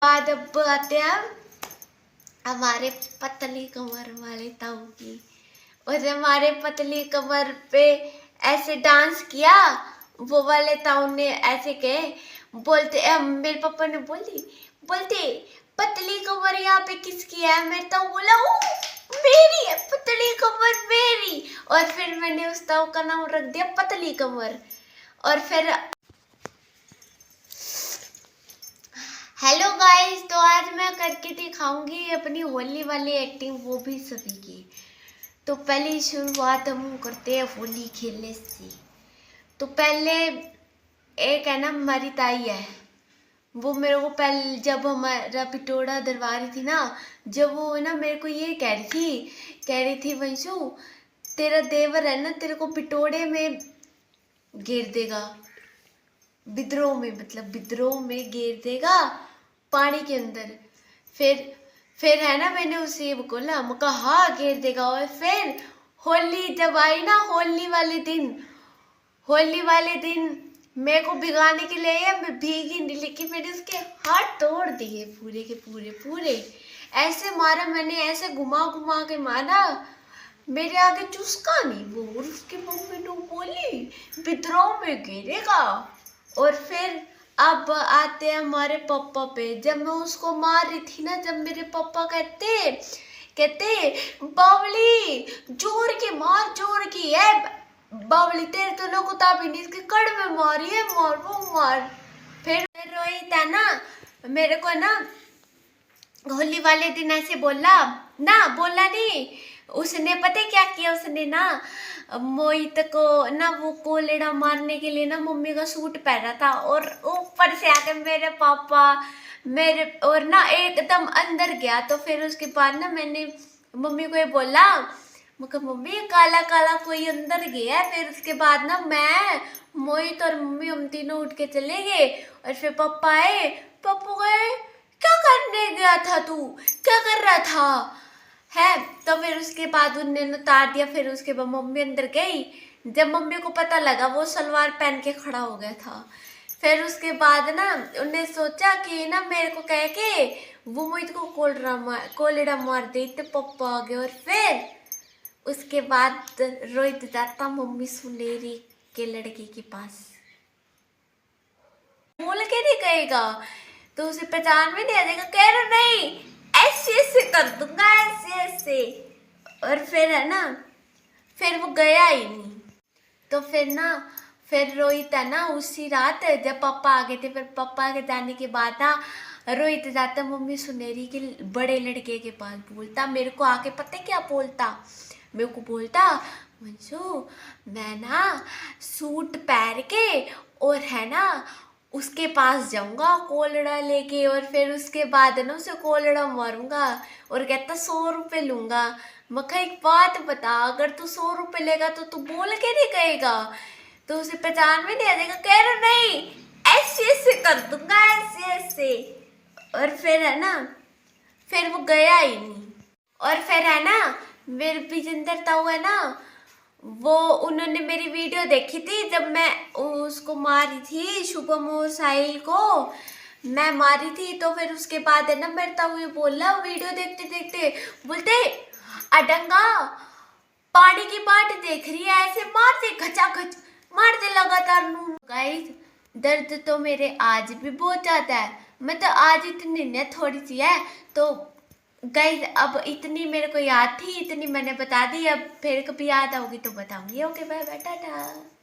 बाद अब आते हैं हमारे पतली कमर वाले ताऊ की। और हमारे पतली कमर पे ऐसे डांस किया, वो वाले ताऊ ने ऐसे कहे, बोलते मेरे पापा ने बोलते पतली कमर यहाँ पे किसकी है? मेरे ताऊ बोला ओ मेरी है पतली कमर मेरी। और फिर मैंने उस ताऊ का नाम रख दिया पतली कमर। और फिर हेलो गाइस, तो आज मैं करके दिखाऊंगी अपनी होली वाली एक्टिंग, वो भी सभी की। तो पहली शुरुआत हम करते हैं होली खेलने से। तो पहले एक है ना हमारी ताई है, वो मेरे को पहले जब हमारा पिटोड़ा दरवा रही थी ना, जब वो ना मेरे को ये कह रही थी वंशु तेरा देवर है ना तेरे को पिटोड़े में गिर देगा, विद्रोह में, मतलब विद्रोह में गिर देगा पानी के अंदर। फिर है ना मैंने उसे बोला, मैं कहा हाँ गिर देगा। और फिर होली जब आई ना, होली वाले दिन मेरे को भिगाने के लिए मैं भीगी नहीं, लेकिन मैंने उसके हाथ तोड़ दिए पूरे के पूरे। ऐसे मारा मैंने, ऐसे घुमा घुमा के मारा, मेरे आगे चुसका नहीं वो। और उसकी मम्मी ने बोली विद्रोह में गिरेगा। और फिर अब आते हैं हमारे पापा पे। जब मैं उसको मार रही थी ना, जब मेरे पापा कहते बावली जोर की मार, जोर की है बावली, तेरे तो लोग भी नहीं, इसके कड़ में मारी है, मार वो मार। फिर रोहित है ना मेरे को ना होली वाले दिन ऐसे बोला नहीं, उसने पता क्या किया, उसने ना मोहित को ना वो कोलेड़ा मारने के लिए ना मम्मी का सूट पहना था, और ऊपर से आके मेरे पापा मेरे और ना एकदम अंदर गया। तो फिर उसके बाद ना मैंने मम्मी को ये बोला, मम्मी काला काला कोई अंदर गया है। फिर उसके बाद ना मैं मोहित और मम्मी हम तीनों उठ के चले गए। और फिर पापा आए, पापा गए क्या करने गया था तू, क्या कर रहा था है? तो फिर उसके बाद उन्होंने उतार दिया। फिर उसके बाद मम्मी अंदर गई। जब मम्मी को पता लगा, वो सलवार पहन के खड़ा हो गया था। फिर उसके बाद ना उन्हें सोचा कि ना मेरे को कह के वो मोहित को कोलेड़ा मार दे, तो पप्पा आ गए। और फिर उसके बाद रोहित जाता मम्मी सुनेरी के लड़के के पास, बोल के नहीं कहेगा तो उसे पहचान में नहीं आ जाएगा, कह रहा नहीं ऐसे कर दूंगा, ऐसे। और फिर है ना, फिर वो गया ही नहीं। तो फिर रोहित है ना उसी रात जब पापा आ गए थे, फिर पापा के जाने के बाद ना रोहित जाता मम्मी सुनेरी के बड़े लड़के के पास, बोलता मेरे को आके पता क्या बोलता, मेरे को बोलता मंशु मैं ना सूट पहन के और है ना उसके पास जाऊंगा कोलड़ा लेके, और फिर उसके बाद ना उसे कोलड़ा मारूंगा। और कहता 100 रुपये लूंगा। मैं एक बात बता, अगर तू 100 रुपये लेगा तो तू बोल के नहीं कहेगा, तो उसे पहचान में नहीं आ जाएगा, कह रहा नहीं ऐसे कर दूंगा, ऐसे। और फिर है ना, फिर वो गया ही नहीं। और फिर है ना मेरे विजेंद्र ताऊ है ना, वो उन्होंने मेरी वीडियो देखी थी जब मैं उसको मारी थी, शुभम और साहिल को मैं मारी थी। तो फिर उसके बाद है ना मेरे ताऊ ये बोला वीडियो देखते देखते, बोलते अडंगा पानी की बाट देख रही है, ऐसे मार दे खचाखच, मार दे लगातार। गाइस दर्द तो मेरे आज भी बहुत ज्यादा है, मैं तो आज इतनी न थोड़ी सी है। तो गाइस अब इतनी मेरे को याद थी, इतनी मैंने बता दी, अब फिर कभी याद आओगी तो बताऊंगी। Okay bye bye Tata.